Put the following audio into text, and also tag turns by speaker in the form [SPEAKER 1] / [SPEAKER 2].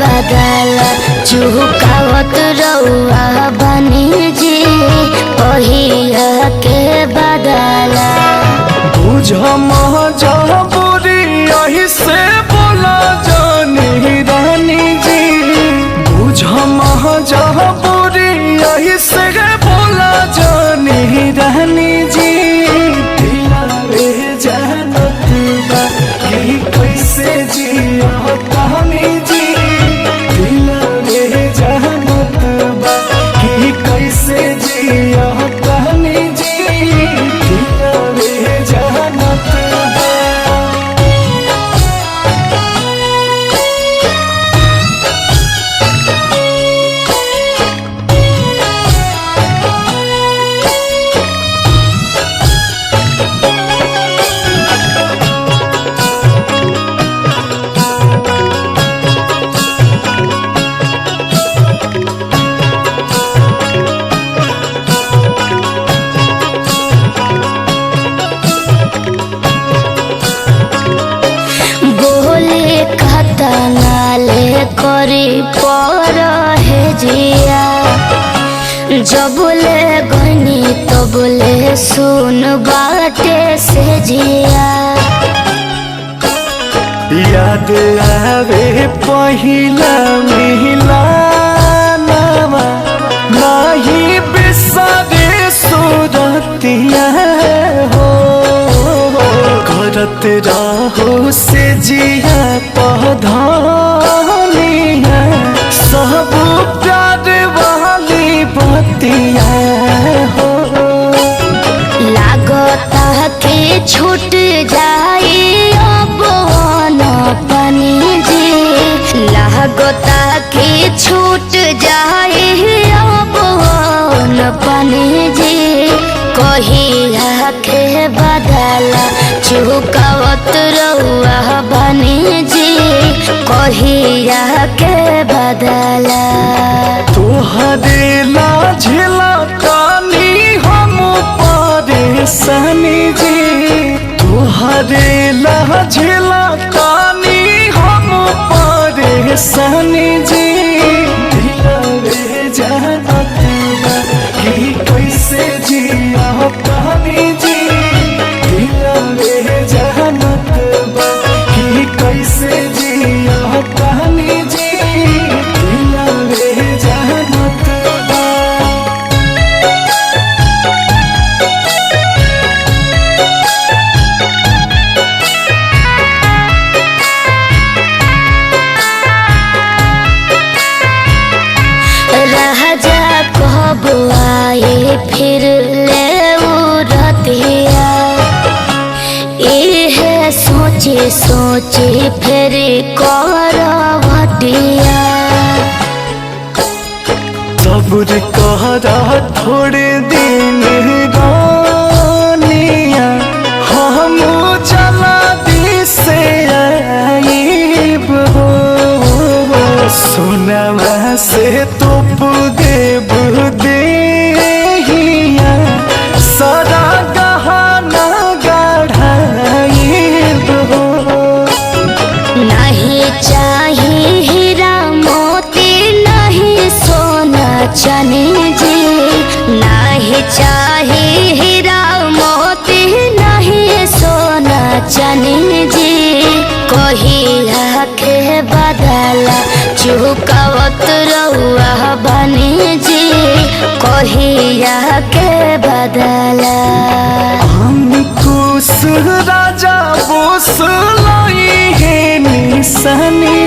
[SPEAKER 1] बदला चुकावत रउआ बनी जी पहिया के बदला।
[SPEAKER 2] बुझ मजबूरी यही से बोला जानी रानी जी, बुझ मजबूरी यही से बोला जानी रानी जी। दिलावे जानत बा कि कैसे जिया कहानी जी, दिलावे जानत बा कि कैसे जिया कहानी जी, दिलावे जानत बा।
[SPEAKER 1] नाले करी पर है जिया, जबले गनी तबले सुन बाटे से जिया।
[SPEAKER 2] याद आवे पहिला मिलनवा नाही बिसरे सुरतिया हो, करत रहो से जिया पौधनिया सब प्यार वाली बतिया हो।
[SPEAKER 1] लागता के छूट जाई अब पानी जी, लागता के छूट जाई अब पानी जी। कहिया के बदला चुकावत रउआ बनी जी कहिया के बदला।
[SPEAKER 2] तोहरे लाझला कानी हम परेशानी जी, तोहरे लाझला कानी हम परेशानी जी। दिलावे जानत बा कि कैसे जिया कहानी जी, दिलावे जानत बा कि कैसे जिया कहानी जी, दिलावे जानत बा।
[SPEAKER 1] राजा कब आए फिर ले रतिया, इहे सोचे सोचे फिर करवटिया।
[SPEAKER 2] सब्र करा थोड़े दिन रानिया, हम चला दी से आईब हो। सोनमा से तुप देव देहिया सारा गहना गढ़ाईब हो।
[SPEAKER 1] नहीं चाहिए हीरा मोती नहीं सोना चने जी, नहीं चाहिए हीरा मोती नहीं सोना चने जी। कहिया के बदला चुकावत रउआ बनी जी कहिया के बदला।
[SPEAKER 2] अंकुश राजा बोस लाई है निशानी